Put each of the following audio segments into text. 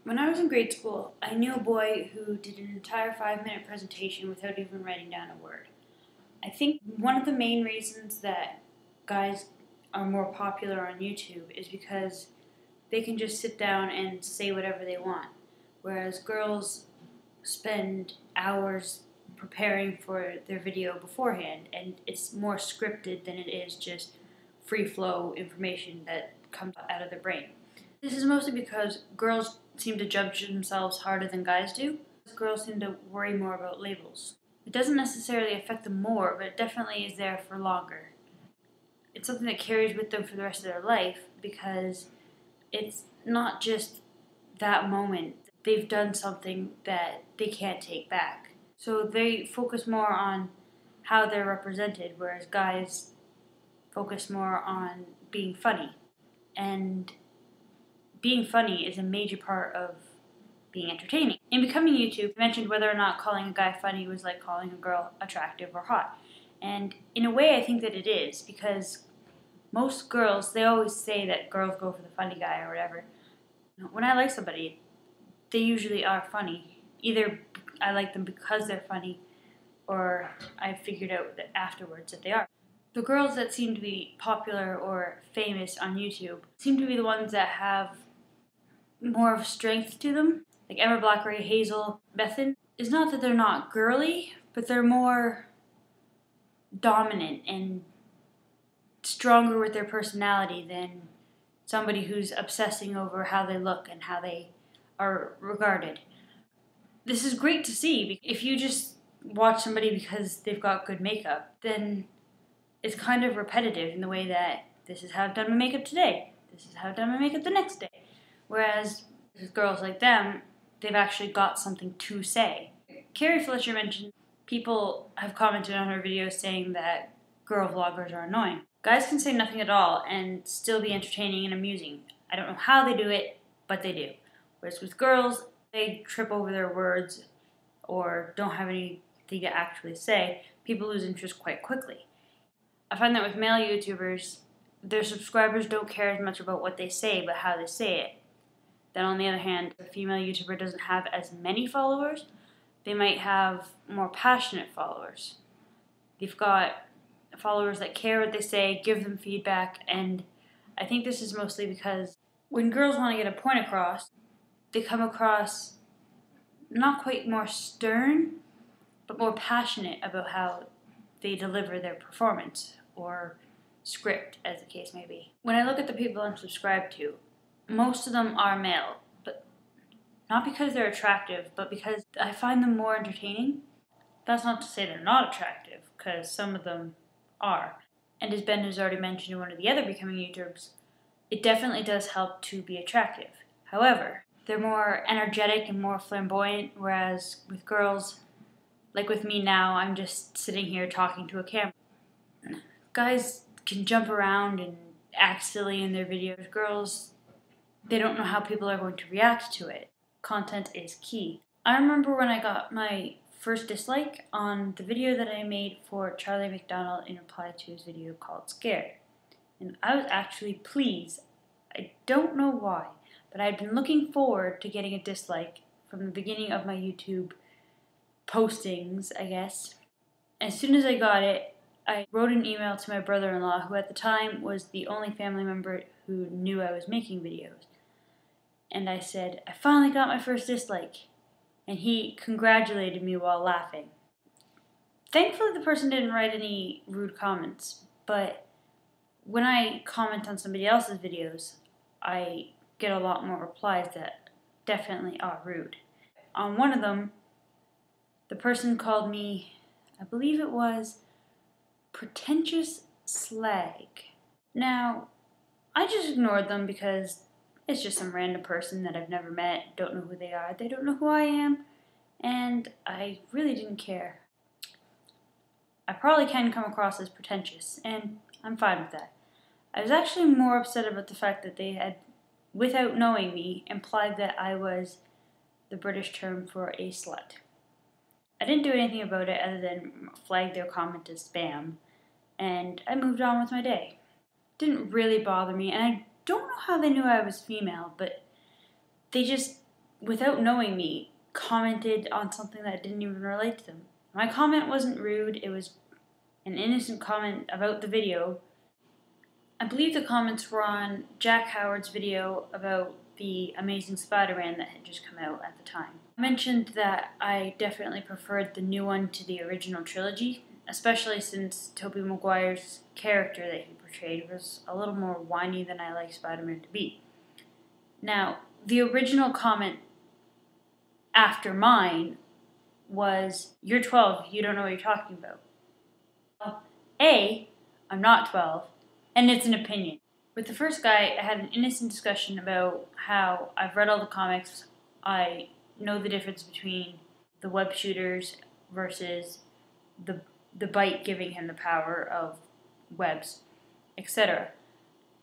When I was in grade school, I knew a boy who did an entire 5-minute presentation without even writing down a word. I think one of the main reasons that guys are more popular on YouTube is because they can just sit down and say whatever they want, whereas girls spend hours preparing for their video beforehand, and it's more scripted than it is just free flow information that comes out of their brain. This is mostly because girls seem to judge themselves harder than guys do. Girls seem to worry more about labels. It doesn't necessarily affect them more, but it definitely is there for longer. It's something that carries with them for the rest of their life because it's not just that moment. They've done something that they can't take back. So they focus more on how they're represented, whereas guys focus more on being funny. And being funny is a major part of being entertaining. In becoming YouTube, I mentioned whether or not calling a guy funny was like calling a girl attractive or hot. And in a way, I think that it is, because most girls, they always say that girls go for the funny guy or whatever. When I like somebody, they usually are funny. Either I like them because they're funny, or I figured out that afterwards that they are. The girls that seem to be popular or famous on YouTube seem to be the ones that have more of strength to them. Like Emma Blackberry, Hazel, Bethan. It's not that they're not girly, but they're more dominant and stronger with their personality than somebody who's obsessing over how they look and how they are regarded. This is great to see. If you just watch somebody because they've got good makeup, then it's kind of repetitive in the way that this is how I've done my makeup today, this is how I've done my makeup the next day. Whereas with girls like them, they've actually got something to say. Carrie Fletcher mentioned people have commented on her videos saying that girl vloggers are annoying. Guys can say nothing at all and still be entertaining and amusing. I don't know how they do it, but they do. Whereas with girls, they trip over their words or don't have anything to actually say. People lose interest quite quickly. I find that with male YouTubers, their subscribers don't care as much about what they say, but how they say it. Then on the other hand, if a female YouTuber doesn't have as many followers, they might have more passionate followers. They've got followers that care what they say, give them feedback, and I think this is mostly because when girls want to get a point across, they come across not quite more stern, but more passionate about how they deliver their performance or script, as the case may be. When I look at the people I'm subscribed to, most of them are male, but not because they're attractive, but because I find them more entertaining. That's not to say they're not attractive, because some of them are. And as Ben has already mentioned in one of the other becoming YouTubers, it definitely does help to be attractive. However, they're more energetic and more flamboyant, whereas with girls, like with me now, I'm just sitting here talking to a camera. Guys can jump around and act silly in their videos. Girls, they don't know how people are going to react to it. Content is key. I remember when I got my first dislike on the video that I made for Charlie McDonald in reply to his video called Scared. And I was actually pleased. I don't know why, but I'd been looking forward to getting a dislike from the beginning of my YouTube postings, I guess. As soon as I got it, I wrote an email to my brother-in-law, who at the time was the only family member who knew I was making videos. And I said, I finally got my first dislike. And he congratulated me while laughing. Thankfully, the person didn't write any rude comments, but when I comment on somebody else's videos, I get a lot more replies that definitely are rude. On one of them, the person called me, I believe it was, pretentious slag. Now, I just ignored them because it's just some random person that I've never met, don't know who they are, they don't know who I am, and I really didn't care. I probably can come across as pretentious, and I'm fine with that. I was actually more upset about the fact that they had, without knowing me, implied that I was the British term for a slut. I didn't do anything about it other than flag their comment as spam, and I moved on with my day. It didn't really bother me, and I don't know how they knew I was female, but they just without knowing me, commented on something that didn't even relate to them. My comment wasn't rude, it was an innocent comment about the video. I believe the comments were on Jack Howard's video about the Amazing Spider-Man that had just come out at the time. I mentioned that I definitely preferred the new one to the original trilogy, especially since Tobey Maguire's character that he portrayed was a little more whiny than I like Spider-Man to be. Now, the original comment after mine was, "You're 12, you don't know what you're talking about." Well, A, I'm not 12, and it's an opinion. With the first guy, I had an innocent discussion about how I've read all the comics, I know the difference between the web shooters versus the bite giving him the power of webs, etc.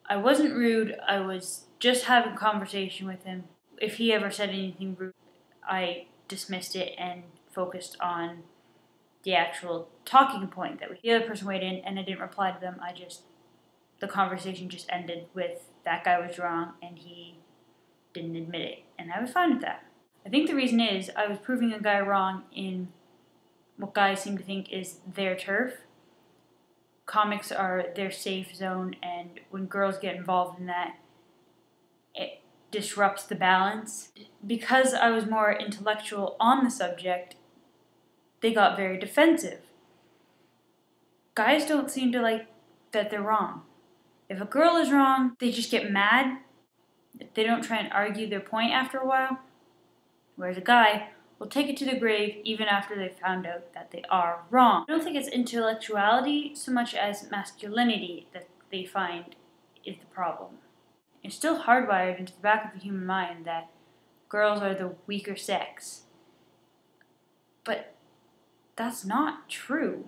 I wasn't rude, I was just having a conversation with him. If he ever said anything rude, I dismissed it and focused on the actual talking point that the other person weighed in, and I didn't reply to them. The conversation just ended with that guy was wrong and he didn't admit it, and I was fine with that. I think the reason is I was proving a guy wrong in what guys seem to think is their turf. Comics are their safe zone, and when girls get involved in that, it disrupts the balance. Because I was more intellectual on the subject, they got very defensive. Guys don't seem to like that they're wrong. If a girl is wrong, they just get mad. They don't try and argue their point after a while. Whereas a guy will take it to the grave even after they've found out that they are wrong. I don't think it's intellectuality so much as masculinity that they find is the problem. It's still hardwired into the back of the human mind that girls are the weaker sex. But that's not true.